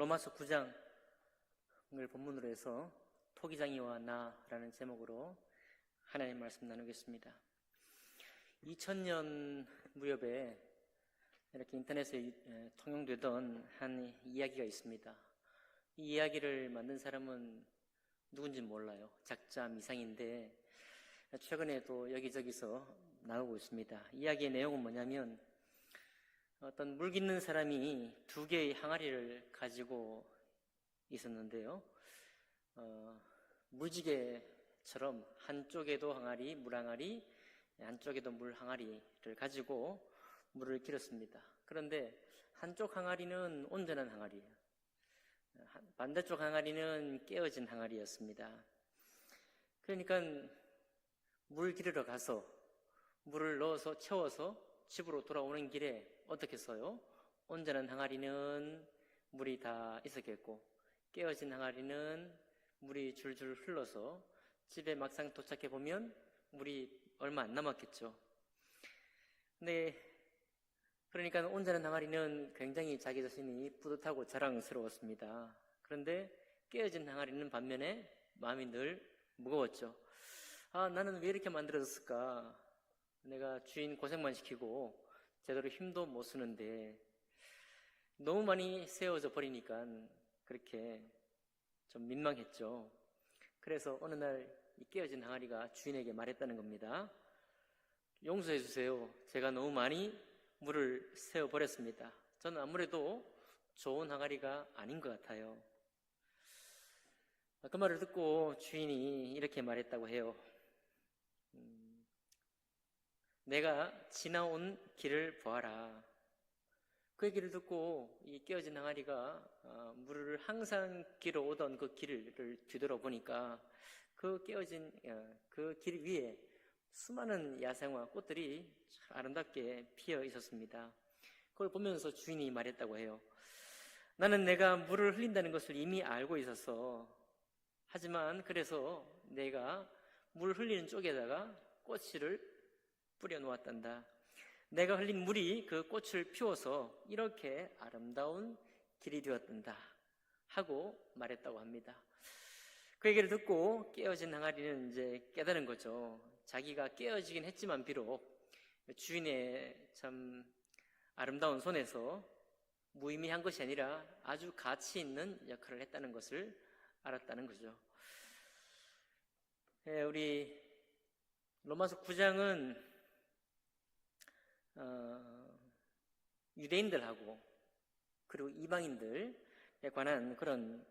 로마서 9장을 본문으로 해서 토기장이와 나라는 제목으로 하나님 말씀 나누겠습니다. 2000년 무렵에 이렇게 인터넷에 통용되던 한 이야기가 있습니다. 이 이야기를 만든 사람은 누군지 몰라요. 작자 미상인데 최근에 또 여기저기서 나오고 있습니다. 이야기의 내용은 뭐냐면 어떤 물 깃는 사람이 두 개의 항아리를 가지고 있었는데요. 물지개처럼 한쪽에도 항아리, 물 항아리, 한쪽에도 물 항아리를 가지고 물을 길었습니다. 그런데 한쪽 항아리는 온전한 항아리예요. 반대쪽 항아리는 깨어진 항아리였습니다. 그러니까 물 기르러 가서 물을 넣어서 채워서 집으로 돌아오는 길에 어떻게 써요? 온전한 항아리는 물이 다 있었겠고 깨어진 항아리는 물이 줄줄 흘러서 집에 막상 도착해 보면 물이 얼마 안 남았겠죠. 근데 그러니까 온전한 항아리는 굉장히 자기 자신이 뿌듯하고 자랑스러웠습니다. 그런데 깨어진 항아리는 반면에 마음이 늘 무거웠죠. 나는 왜 이렇게 만들어졌을까? 내가 주인 고생만 시키고 제대로 힘도 못 쓰는데 너무 많이 세워져 버리니까 그렇게 좀 민망했죠. 그래서 어느 날 이 깨어진 항아리가 주인에게 말했다는 겁니다. 용서해 주세요. 제가 너무 많이 물을 세워버렸습니다. 저는 아무래도 좋은 항아리가 아닌 것 같아요. 그 말을 듣고 주인이 이렇게 말했다고 해요. 내가 지나온 길을 보아라. 그 얘기를 듣고 이 깨어진 항아리가 물을 항상 길어오던 그 길을 뒤돌아보니까 그 깨어진 그 길 위에 수많은 야생화 꽃들이 참 아름답게 피어 있었습니다. 그걸 보면서 주인이 말했다고 해요. 나는 내가 물을 흘린다는 것을 이미 알고 있었어. 하지만 그래서 내가 물 흘리는 쪽에다가 꽃씨를 뿌려 놓았단다. 내가 흘린 물이 그 꽃을 피워서 이렇게 아름다운 길이 되었단다 하고 말했다고 합니다. 그 얘기를 듣고 깨어진 항아리는 이제 깨달은 거죠. 자기가 깨어지긴 했지만 비록 주인의 참 아름다운 손에서 무의미한 것이 아니라 아주 가치 있는 역할을 했다는 것을 알았다는 거죠. 우리 로마서 9장은 유대인들하고 그리고 이방인들에 관한 그런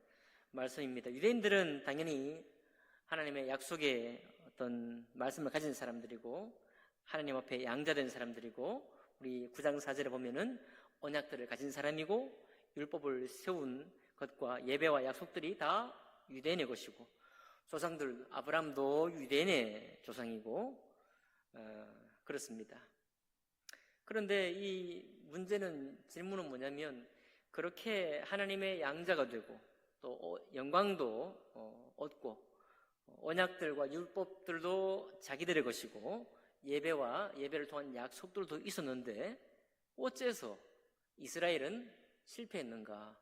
말씀입니다. 유대인들은 당연히 하나님의 약속의 어떤 말씀을 가진 사람들이고 하나님 앞에 양자된 사람들이고 우리 9장 4절에 보면은 언약들을 가진 사람이고 율법을 세운 것과 예배와 약속들이 다 유대인의 것이고 조상들 아브라함도 유대인의 조상이고 그렇습니다. 그런데 이 문제는 질문은 뭐냐면 그렇게 하나님의 양자가 되고 또 영광도 얻고 언약들과 율법들도 자기들의 것이고 예배를 통한 약속들도 있었는데 어째서 이스라엘은 실패했는가?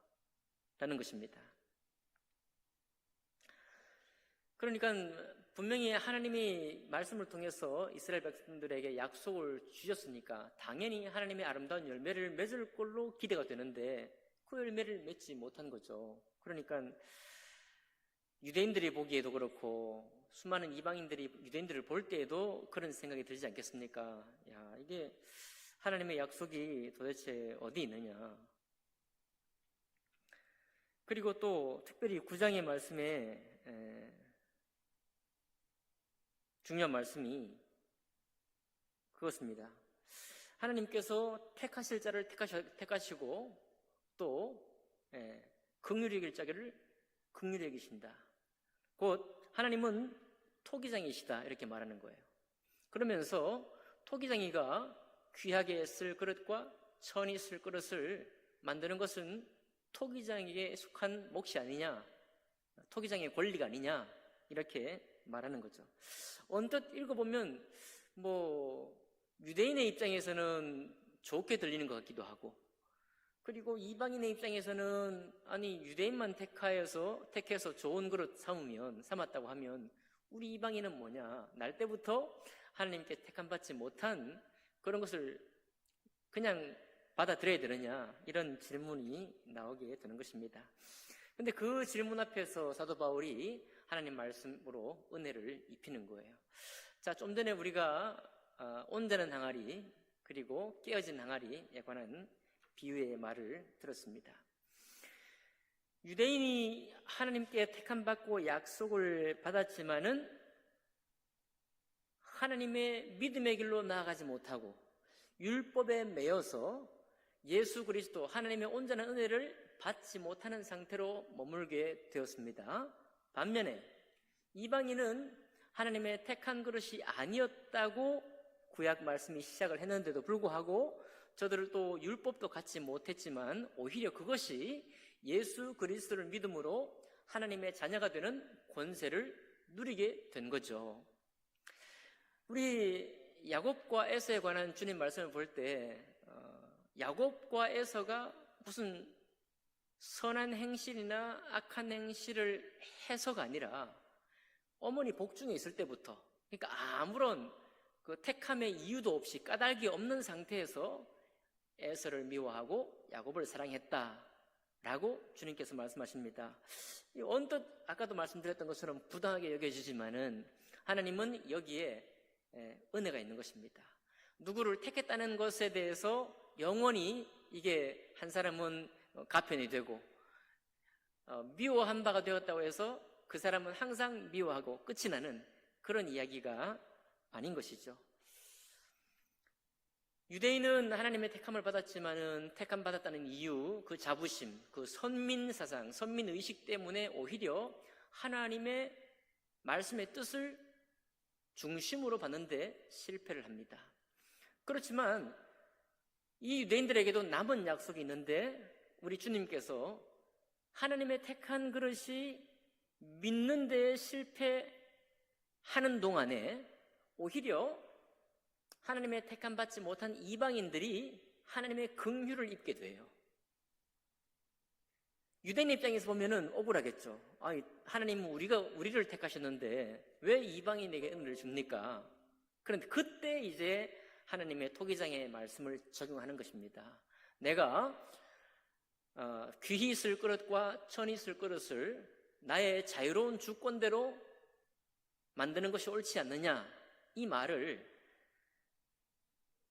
라는 것입니다. 그러니까 분명히 하나님이 말씀을 통해서 이스라엘 백성들에게 약속을 주셨으니까 당연히 하나님의 아름다운 열매를 맺을 걸로 기대가 되는데 그 열매를 맺지 못한 거죠. 그러니까 유대인들이 보기에도 그렇고 수많은 이방인들이 유대인들을 볼 때에도 그런 생각이 들지 않겠습니까? 야, 이게 하나님의 약속이 도대체 어디 있느냐? 그리고 또 특별히 9장의 말씀에 중요한 말씀이 그것입니다. 하나님께서 택하실 자를 택하시고 또 긍휼히 여길 자를 긍휼히 여기신다. 곧 하나님은 토기장이시다 이렇게 말하는 거예요. 그러면서 토기장이가 귀하게 쓸 그릇과 천히 쓸 그릇을 만드는 것은 토기장에게 속한 몫이 아니냐, 토기장의 권리가 아니냐 이렇게 말하는 거죠. 언뜻 읽어보면 유대인의 입장에서는 좋게 들리는 것 같기도 하고 그리고 이방인의 입장에서는 아니 유대인만 택해서 좋은 그릇 삼았다고 하면 우리 이방인은 뭐냐? 날 때부터 하나님께 택함받지 못한 그런 것을 그냥 받아들여야 되느냐? 이런 질문이 나오게 되는 것입니다. 근데 그 질문 앞에서 사도 바울이 하나님 말씀으로 은혜를 입히는 거예요. 자, 좀 전에 우리가 온전한 항아리 그리고 깨어진 항아리에 관한 비유의 말을 들었습니다. 유대인이 하나님께 택함받고 약속을 받았지만은 하나님의 믿음의 길로 나아가지 못하고 율법에 매여서 예수 그리스도 하나님의 온전한 은혜를 받지 못하는 상태로 머물게 되었습니다. 반면에 이방인은 하나님의 택한 그릇이 아니었다고 구약 말씀이 시작을 했는데도 불구하고 저들도 율법도 갖지 못했지만 오히려 그것이 예수 그리스도를 믿음으로 하나님의 자녀가 되는 권세를 누리게 된 거죠. 우리 야곱과 에서에 관한 주님 말씀을 볼 때 야곱과 에서가 무슨 선한 행실이나 악한 행실을 해서가 아니라 어머니 복중에 있을 때부터, 그러니까 아무런 그 택함의 이유도 없이 까닭이 없는 상태에서 에서를 미워하고 야곱을 사랑했다라고 주님께서 말씀하십니다. 언뜻 아까도 말씀드렸던 것처럼 부당하게 여겨지지만은 하나님은 여기에 은혜가 있는 것입니다. 누구를 택했다는 것에 대해서 영원히 이게 한 사람은 가편이 되고 미워한 바가 되었다고 해서 그 사람은 항상 미워하고 끝이 나는 그런 이야기가 아닌 것이죠. 유대인은 하나님의 택함을 받았지만은 택함 받았다는 이유, 그 자부심, 그 선민사상, 선민의식 때문에 오히려 하나님의 말씀의 뜻을 중심으로 받는데 실패를 합니다. 그렇지만 이 유대인들에게도 남은 약속이 있는데 우리 주님께서 하나님의 택한 그릇이 믿는 데 실패하는 동안에 오히려 하나님의 택함 받지 못한 이방인들이 하나님의 긍휼을 입게 돼요. 유대인 입장에서 보면은 억울하겠죠. 아니, 하나님은 우리를 택하셨는데 왜 이방인에게 은혜를 줍니까? 그런데 그때 이제 하나님의 토기장의 말씀을 적용하는 것입니다. 내가 귀히 쓸 그릇과 천히 쓸 그릇을 나의 자유로운 주권대로 만드는 것이 옳지 않느냐, 이 말을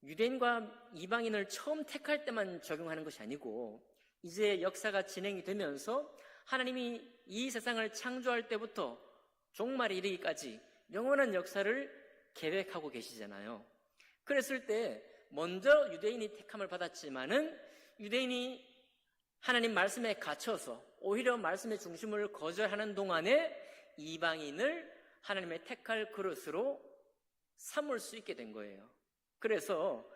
유대인과 이방인을 처음 택할 때만 적용하는 것이 아니고 이제 역사가 진행이 되면서 하나님이 이 세상을 창조할 때부터 종말에 이르기까지 영원한 역사를 계획하고 계시잖아요. 그랬을 때 먼저 유대인이 택함을 받았지만은 유대인이 하나님 말씀에 갇혀서 오히려 말씀의 중심을 거절하는 동안에 이방인을 하나님의 택할 그릇으로 삼을 수 있게 된 거예요. 그래서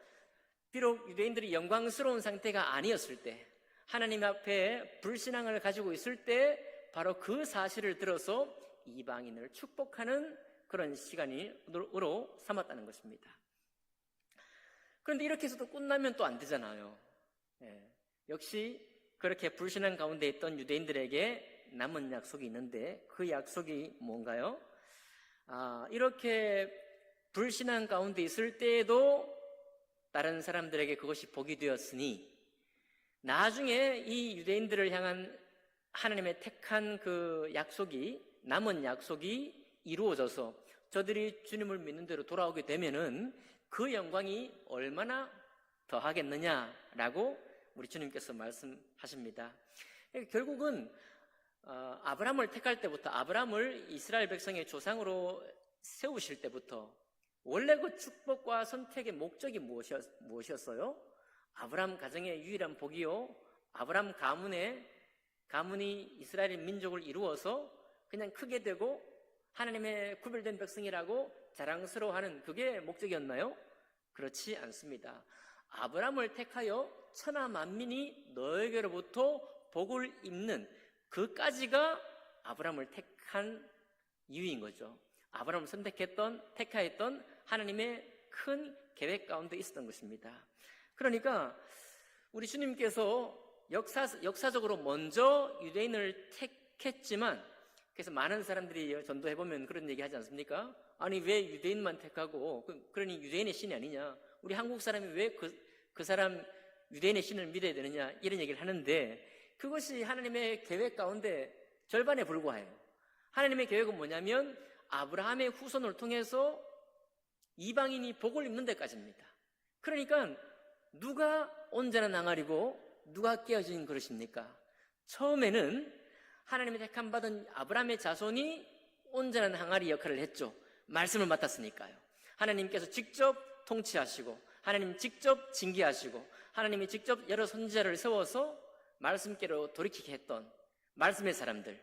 비록 유대인들이 영광스러운 상태가 아니었을 때, 하나님 앞에 불신앙을 가지고 있을 때 바로 그 사실을 들어서 이방인을 축복하는 그런 시간으로 삼았다는 것입니다. 그런데 이렇게 해서도 끝나면 또 안 되잖아요. 역시 그렇게 불신앙 가운데 있던 유대인들에게 남은 약속이 있는데 그 약속이 뭔가요? 이렇게 불신앙 가운데 있을 때에도 다른 사람들에게 그것이 복이 되었으니 나중에 이 유대인들을 향한 하나님의 택한 그 약속이, 남은 약속이 이루어져서 저들이 주님을 믿는 대로 돌아오게 되면은 그 영광이 얼마나 더하겠느냐라고 우리 주님께서 말씀하십니다. 결국은 아브라함을 택할 때부터, 아브라함을 이스라엘 백성의 조상으로 세우실 때부터 원래 그 축복과 선택의 목적이 무엇이었어요? 아브라함 가정의 유일한 복이요, 아브라함 가문이 이스라엘 민족을 이루어서 그냥 크게 되고 하나님의 구별된 백성이라고 자랑스러워하는 그게 목적이었나요? 그렇지 않습니다. 아브라함을 택하여 천하 만민이 너에게로부터 복을 입는 그까지가 아브라함을 택한 이유인 거죠. 아브라함을 택하였던 하나님의 큰 계획 가운데 있었던 것입니다. 그러니까 우리 주님께서 역사적으로 먼저 유대인을 택했지만, 그래서 많은 사람들이 전도해보면 그런 얘기 하지 않습니까? 아니, 왜 유대인만 택하고, 그러니 유대인의 신이 아니냐? 우리 한국 사람이 왜 그 사람 유대인의 신을 믿어야 되느냐? 이런 얘기를 하는데, 그것이 하나님의 계획 가운데 절반에 불과해요. 하나님의 계획은 뭐냐면, 아브라함의 후손을 통해서 이방인이 복을 입는 데까지입니다. 그러니까 누가 온전한 항아리고 누가 깨어진 그릇입니까? 처음에는 하나님의 택함 받은 아브라함의 자손이 온전한 항아리 역할을 했죠. 말씀을 맡았으니까요. 하나님께서 직접 통치하시고, 하나님 직접 징계하시고, 하나님이 직접 여러 선지자를 세워서 말씀께로 돌이키게 했던 말씀의 사람들,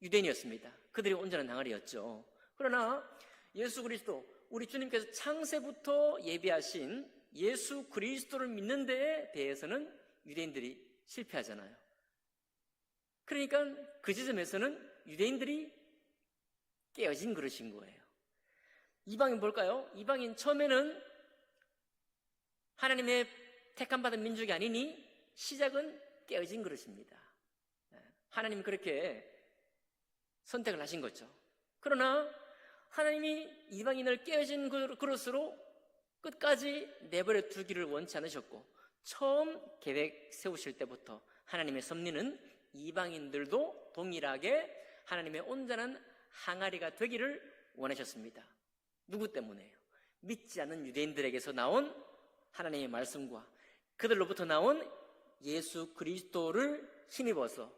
유대인이었습니다. 그들이 온전한 항아리였죠. 그러나 예수 그리스도, 우리 주님께서 창세부터 예비하신 예수 그리스도를 믿는 데에 대해서는 유대인들이 실패하잖아요. 그러니까 그 지점에서는 유대인들이 깨어진 그릇인 거예요. 이방인 볼까요? 이방인 처음에는 하나님의 택함받은 민족이 아니니 시작은 깨어진 그릇입니다. 하나님이 그렇게 선택을 하신 거죠. 그러나 하나님이 이방인을 깨어진 그릇으로 끝까지 내버려 두기를 원치 않으셨고, 처음 계획 세우실 때부터 하나님의 섭리는 이방인들도 동일하게 하나님의 온전한 항아리가 되기를 원하셨습니다. 누구 때문에요? 믿지 않는 유대인들에게서 나온 하나님의 말씀과 그들로부터 나온 예수 그리스도를 힘입어서,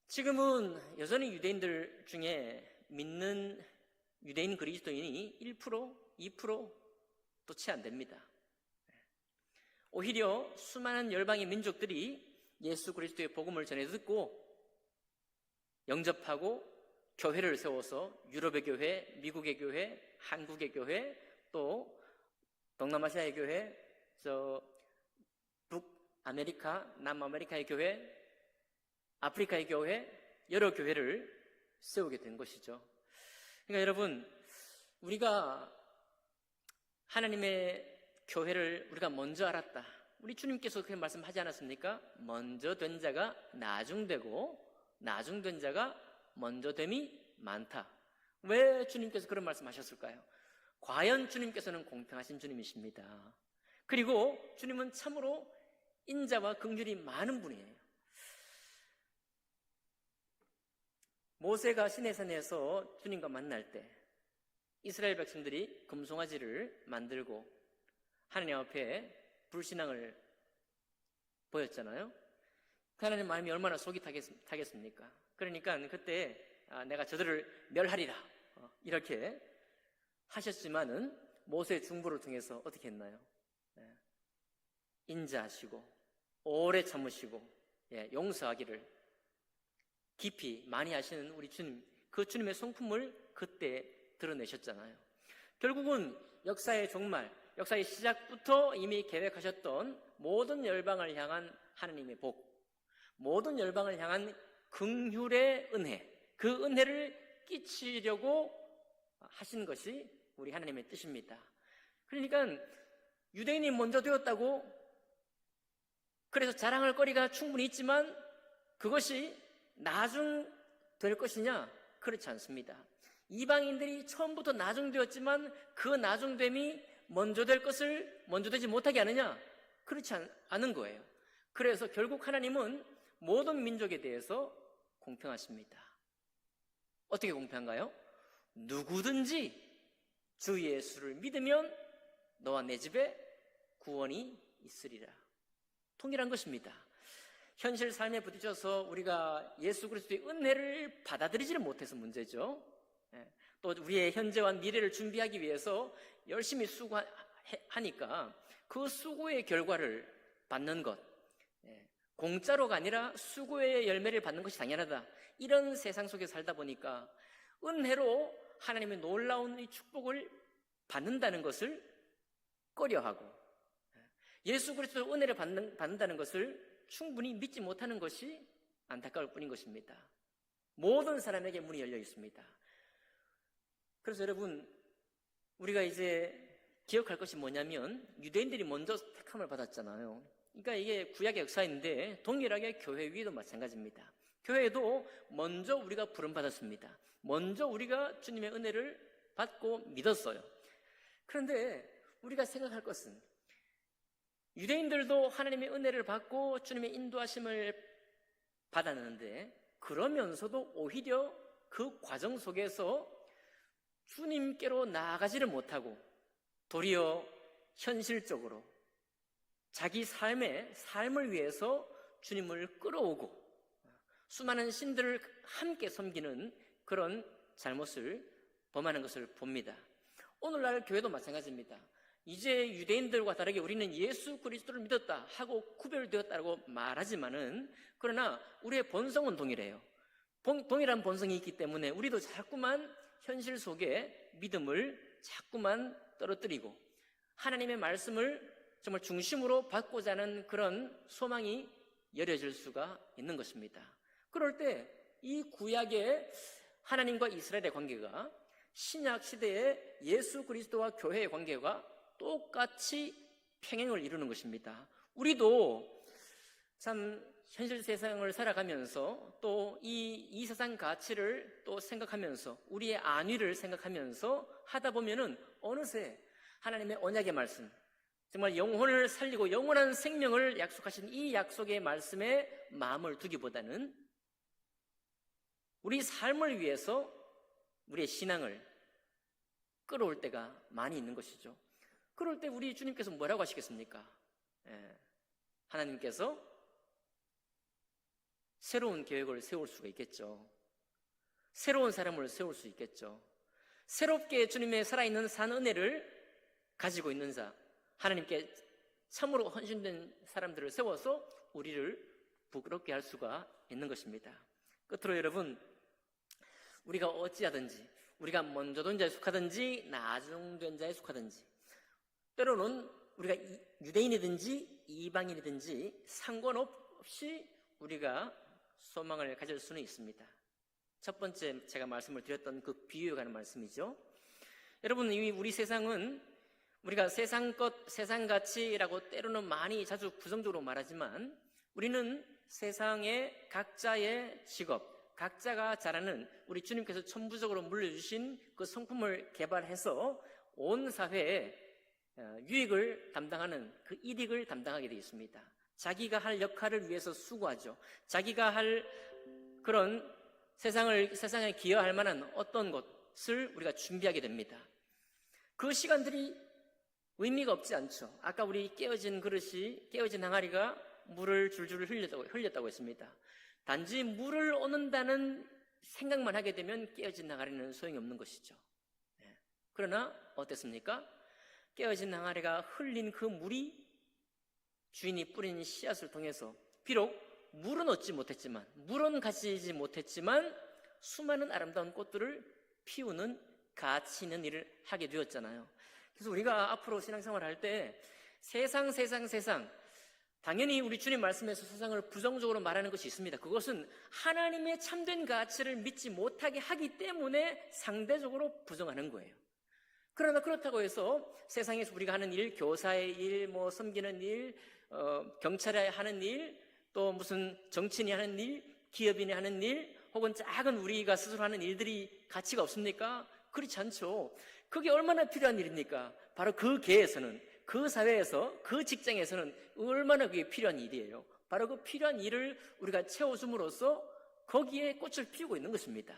지금은 여전히 유대인들 중에 믿는 유대인 그리스도인이 1%, 2%도 채 안 됩니다. 오히려 수많은 열방의 민족들이 예수 그리스도의 복음을 전해 듣고 영접하고 교회를 세워서 유럽의 교회, 미국의 교회, 한국의 교회, 또 동남아시아의 교회, 북아메리카, 남아메리카의 교회, 아프리카의 교회, 여러 교회를 세우게 된 것이죠. 그러니까 여러분, 우리가 하나님의 교회를 우리가 먼저 알았다. 우리 주님께서 그렇게 말씀하지 않았습니까? 먼저 된 자가 나중되고 나중된 자가 먼저됨이 많다. 왜 주님께서 그런 말씀하셨을까요? 과연 주님께서는 공평하신 주님이십니다. 그리고 주님은 참으로 인자와 긍휼이 많은 분이에요. 모세가 시내산에서 주님과 만날 때 이스라엘 백성들이 금송아지를 만들고 하나님 앞에 불신앙을 보였잖아요. 하나님 마음이 얼마나 속이 타겠습니까? 그러니까 그때 내가 저들을 멸하리라 이렇게 하셨지만은 모세의 중보를 통해서 어떻게 했나요? 인자하시고 오래 참으시고 용서하기를 깊이 많이 하시는 우리 주님, 그 주님의 성품을 그때 드러내셨잖아요. 결국은 역사의 종말, 역사의 시작부터 이미 계획하셨던 모든 열방을 향한 하나님의 복, 모든 열방을 향한 긍휼의 은혜, 그 은혜를 끼치려고 하신 것이 우리 하나님의 뜻입니다. 그러니까 유대인이 먼저 되었다고 그래서 자랑할 거리가 충분히 있지만 그것이 나중 될 것이냐? 그렇지 않습니다. 이방인들이 처음부터 나중되었지만 그 나중됨이 먼저 될 것을 먼저 되지 못하게 하느냐? 그렇지 않은 거예요. 그래서 결국 하나님은 모든 민족에 대해서 공평하십니다. 어떻게 공평한가요? 누구든지 주 예수를 믿으면 너와 내 집에 구원이 있으리라. 통일한 것입니다. 현실 삶에 부딪혀서 우리가 예수 그리스도의 은혜를 받아들이지를 못해서 문제죠. 또 우리의 현재와 미래를 준비하기 위해서 열심히 수고하니까 그 수고의 결과를 받는 것, 공짜로가 아니라 수고의 열매를 받는 것이 당연하다. 이런 세상 속에 살다 보니까 은혜로 하나님의 놀라운 이 축복을 받는다는 것을 꺼려하고 예수 그리스도의 은혜를 받는다는 것을 충분히 믿지 못하는 것이 안타까울 뿐인 것입니다. 모든 사람에게 문이 열려 있습니다. 그래서 여러분, 우리가 이제 기억할 것이 뭐냐면 유대인들이 먼저 택함을 받았잖아요. 그러니까 이게 구약의 역사인데 동일하게 교회 위에도 마찬가지입니다. 교회도 먼저 우리가 부름받았습니다. 먼저 우리가 주님의 은혜를 받고 믿었어요. 그런데 우리가 생각할 것은 유대인들도 하나님의 은혜를 받고 주님의 인도하심을 받았는데 그러면서도 오히려 그 과정 속에서 주님께로 나아가지를 못하고 도리어 현실적으로 자기 삶을 위해서 주님을 끌어오고 수많은 신들을 함께 섬기는 그런 잘못을 범하는 것을 봅니다. 오늘날 교회도 마찬가지입니다. 이제 유대인들과 다르게 우리는 예수 그리스도를 믿었다 하고 구별되었다고 말하지만은 그러나 우리의 본성은 동일해요. 동일한 본성이 있기 때문에 우리도 자꾸만 현실 속에 믿음을 자꾸만 떨어뜨리고 하나님의 말씀을 정말 중심으로 받고자 하는 그런 소망이 여려질 수가 있는 것입니다. 그럴 때 이 구약의 하나님과 이스라엘의 관계가 신약 시대의 예수 그리스도와 교회의 관계가 똑같이 평행을 이루는 것입니다. 우리도 참 현실 세상을 살아가면서 또 이 세상 가치를 또 생각하면서 우리의 안위를 생각하면서 하다 보면은 어느새 하나님의 언약의 말씀, 정말 영혼을 살리고 영원한 생명을 약속하신 이 약속의 말씀에 마음을 두기보다는 우리 삶을 위해서 우리의 신앙을 끌어올 때가 많이 있는 것이죠. 그럴 때 우리 주님께서 뭐라고 하시겠습니까? 하나님께서 새로운 계획을 세울 수가 있겠죠. 새로운 사람을 세울 수 있겠죠. 새롭게 주님의 살아있는 산 은혜를 가지고 있는 자, 하나님께 참으로 헌신된 사람들을 세워서 우리를 부끄럽게 할 수가 있는 것입니다. 끝으로 여러분, 우리가 어찌하든지 우리가 먼저 된 자에 속하든지 나중된 자에 속하든지 때로는 우리가 유대인이든지 이방인이든지 상관없이 우리가 소망을 가질 수는 있습니다. 첫 번째 제가 말씀을 드렸던 그 비유에 관한 말씀이죠. 여러분, 이미 우리 세상은 우리가 세상 것, 세상 가치라고 때로는 많이 자주 부정적으로 말하지만 우리는 세상의 각자의 직업, 각자가 잘하는 우리 주님께서 천부적으로 물려주신 그 성품을 개발해서 온 사회에 유익을 담당하는 그 이익을 담당하게 되어 있습니다. 자기가 할 역할을 위해서 수고하죠. 자기가 할 그런 세상에 기여할 만한 어떤 것을 우리가 준비하게 됩니다. 그 시간들이 의미가 없지 않죠. 아까 우리 깨어진 항아리가 물을 줄줄 흘렸다고 했습니다. 단지 물을 얻는다는 생각만 하게 되면 깨어진 항아리는 소용이 없는 것이죠. 그러나 어땠습니까? 깨어진 항아리가 흘린 그 물이 주인이 뿌린 씨앗을 통해서 비록 물은 얻지 못했지만, 물은 가지지 못했지만 수많은 아름다운 꽃들을 피우는 가치 있는 일을 하게 되었잖아요. 그래서 우리가 앞으로 신앙생활을 할 때 세상 당연히 우리 주님 말씀에서 세상을 부정적으로 말하는 것이 있습니다. 그것은 하나님의 참된 가치를 믿지 못하게 하기 때문에 상대적으로 부정하는 거예요. 그러나 그렇다고 해서 세상에서 우리가 하는 일, 교사의 일, 섬기는 일, 경찰이 하는 일, 또 무슨 정치인이 하는 일, 기업인이 하는 일, 혹은 작은 우리가 스스로 하는 일들이 가치가 없습니까? 그렇지 않죠. 그게 얼마나 필요한 일입니까? 바로 그 계에서는, 그 사회에서, 그 직장에서는 얼마나 그게 필요한 일이에요. 바로 그 필요한 일을 우리가 채워줌으로써 거기에 꽃을 피우고 있는 것입니다.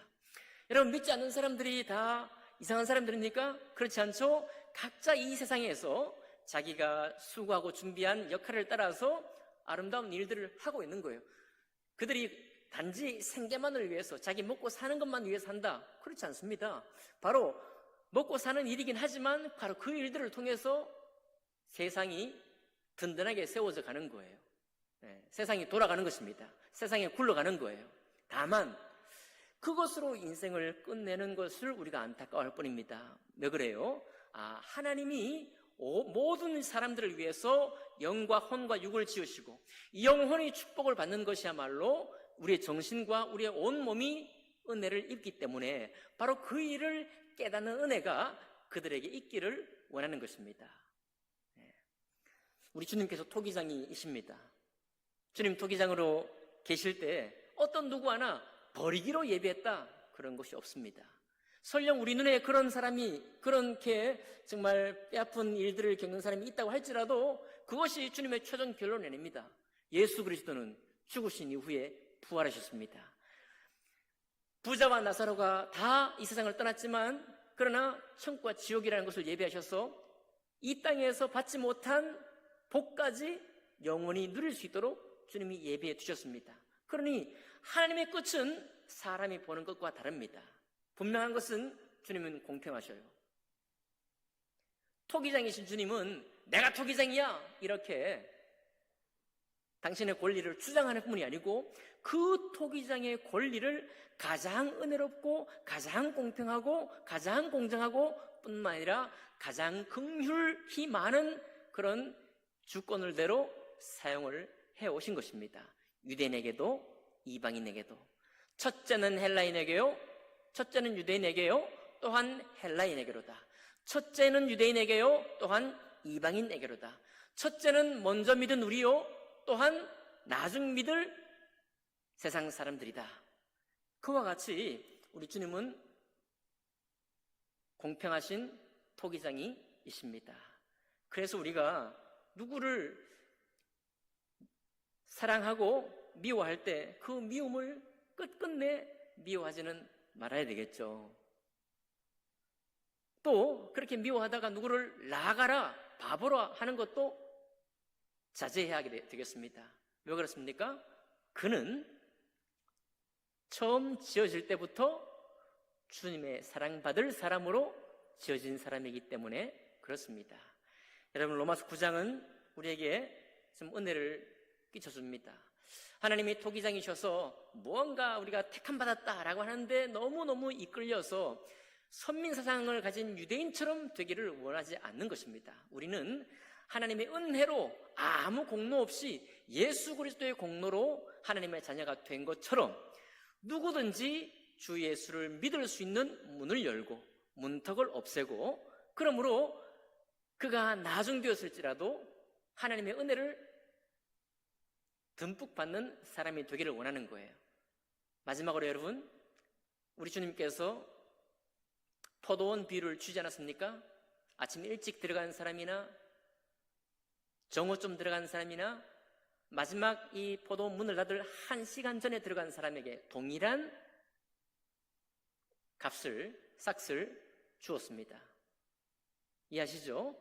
여러분, 믿지 않는 사람들이 다 이상한 사람들입니까? 그렇지 않죠? 각자 이 세상에서 자기가 수고하고 준비한 역할을 따라서 아름다운 일들을 하고 있는 거예요. 그들이 단지 생계만을 위해서, 자기 먹고 사는 것만 위해서 한다. 그렇지 않습니다. 바로 먹고 사는 일이긴 하지만 바로 그 일들을 통해서 세상이 든든하게 세워져 가는 거예요. 세상이 돌아가는 것입니다. 세상이 굴러가는 거예요. 다만 그것으로 인생을 끝내는 것을 우리가 안타까워할 뿐입니다. 왜 그래요? 하나님이 모든 사람들을 위해서 영과 혼과 육을 지으시고 이 영혼의 축복을 받는 것이야말로 우리의 정신과 우리의 온몸이 은혜를 입기 때문에 바로 그 일을 깨닫는 은혜가 그들에게 있기를 원하는 것입니다. 우리 주님께서 토기장이십니다. 주님 토기장으로 계실 때 어떤 누구 하나 버리기로 예비했다, 그런 것이 없습니다. 설령 우리 눈에 그런 사람이, 그렇게 정말 뼈아픈 일들을 겪는 사람이 있다고 할지라도 그것이 주님의 최종 결론을 내립니다. 예수 그리스도는 죽으신 이후에 부활하셨습니다. 부자와 나사로가 다 이 세상을 떠났지만 그러나 천국과 지옥이라는 것을 예비하셔서 이 땅에서 받지 못한 복까지 영원히 누릴 수 있도록 주님이 예비해 두셨습니다. 그러니 하나님의 끝은 사람이 보는 것과 다릅니다. 분명한 것은 주님은 공평하셔요. 토기장이신 주님은 내가 토기장이야 이렇게 당신의 권리를 주장하는 뿐이 아니고 그 토기장의 권리를 가장 은혜롭고 가장 공평하고 가장 공정하고 뿐만 아니라 가장 긍휼히 많은 그런 주권을대로 사용을 해오신 것입니다. 유대인에게도 이방인에게도. 첫째는 헬라인에게요, 첫째는 유대인에게요, 또한 헬라인에게로다. 첫째는 유대인에게요, 또한 이방인에게로다. 첫째는 먼저 믿은 우리요, 또한 나중 믿을 세상 사람들이다. 그와 같이 우리 주님은 공평하신 토기장이이십니다. 그래서 우리가 누구를 사랑하고 미워할 때 그 미움을 끝끝내 미워하지는 말아야 되겠죠. 또 그렇게 미워하다가 누구를 나가라, 바보라 하는 것도 자제해야 하게 되겠습니다. 왜 그렇습니까? 그는 처음 지어질 때부터 주님의 사랑받을 사람으로 지어진 사람이기 때문에 그렇습니다. 여러분, 로마서 9장은 우리에게 좀 은혜를 끼쳐줍니다. 하나님이 토기장이셔서 무언가 우리가 택함받았다라고 하는데 너무너무 이끌려서 선민사상을 가진 유대인처럼 되기를 원하지 않는 것입니다. 우리는 하나님의 은혜로 아무 공로 없이 예수 그리스도의 공로로 하나님의 자녀가 된 것처럼 누구든지 주 예수를 믿을 수 있는 문을 열고 문턱을 없애고, 그러므로 그가 나중되었을지라도 하나님의 은혜를 듬뿍 받는 사람이 되기를 원하는 거예요. 마지막으로 여러분, 우리 주님께서 포도원 비유를 주지 않았습니까? 아침 일찍 들어간 사람이나 정오쯤 들어간 사람이나 마지막 이 포도원 문을 닫을 1시간 전에 들어간 사람에게 동일한 싹을 주었습니다. 이해하시죠?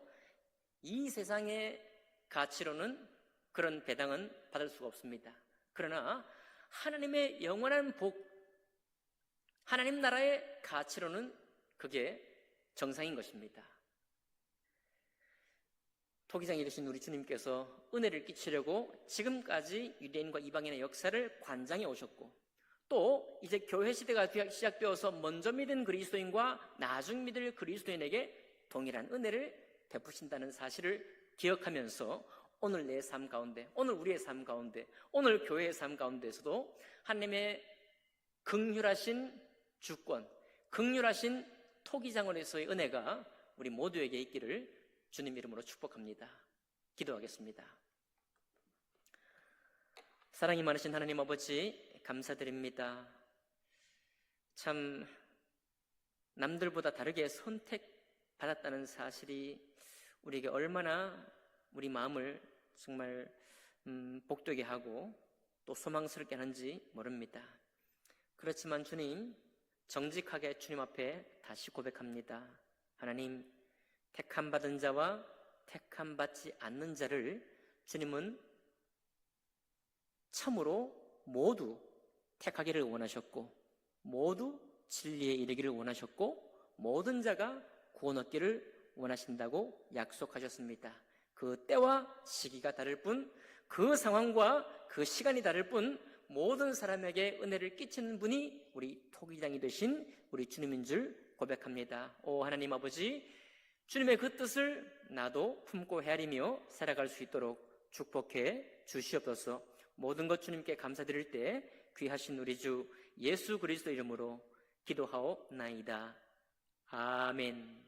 이 세상의 가치로는 그런 배당은 받을 수가 없습니다. 그러나 하나님의 영원한 복, 하나님 나라의 가치로는 그게 정상인 것입니다. 토기장이 되신 우리 주님께서 은혜를 끼치려고 지금까지 유대인과 이방인의 역사를 관장해 오셨고, 또 이제 교회 시대가 시작되어서 먼저 믿은 그리스도인과 나중 믿을 그리스도인에게 동일한 은혜를 베푸신다는 사실을 기억하면서 오늘 내 삶 가운데, 오늘 우리의 삶 가운데, 오늘 교회의 삶 가운데에서도 하나님의 긍휼하신 주권, 긍휼하신 토기장으로서의 은혜가 우리 모두에게 있기를 주님 이름으로 축복합니다. 기도하겠습니다. 사랑이 많으신 하나님 아버지, 감사드립니다. 참 남들보다 다르게 선택받았다는 사실이 우리에게 얼마나 우리 마음을 정말 복되게 하고 또 소망스럽게 하는지 모릅니다. 그렇지만 주님, 정직하게 주님 앞에 다시 고백합니다. 하나님, 택함받은 자와 택함받지 않는 자를 주님은 참으로 모두 택하기를 원하셨고, 모두 진리에 이르기를 원하셨고, 모든 자가 구원 얻기를 원하신다고 약속하셨습니다. 그 때와 시기가 다를 뿐, 그 상황과 그 시간이 다를 뿐, 모든 사람에게 은혜를 끼치는 분이 우리 토기장이 되신 우리 주님인 줄 고백합니다. 오 하나님 아버지, 주님의 그 뜻을 나도 품고 헤아리며 살아갈 수 있도록 축복해 주시옵소서. 모든 것 주님께 감사드릴 때 귀하신 우리 주 예수 그리스도 이름으로 기도하옵나이다. 아멘.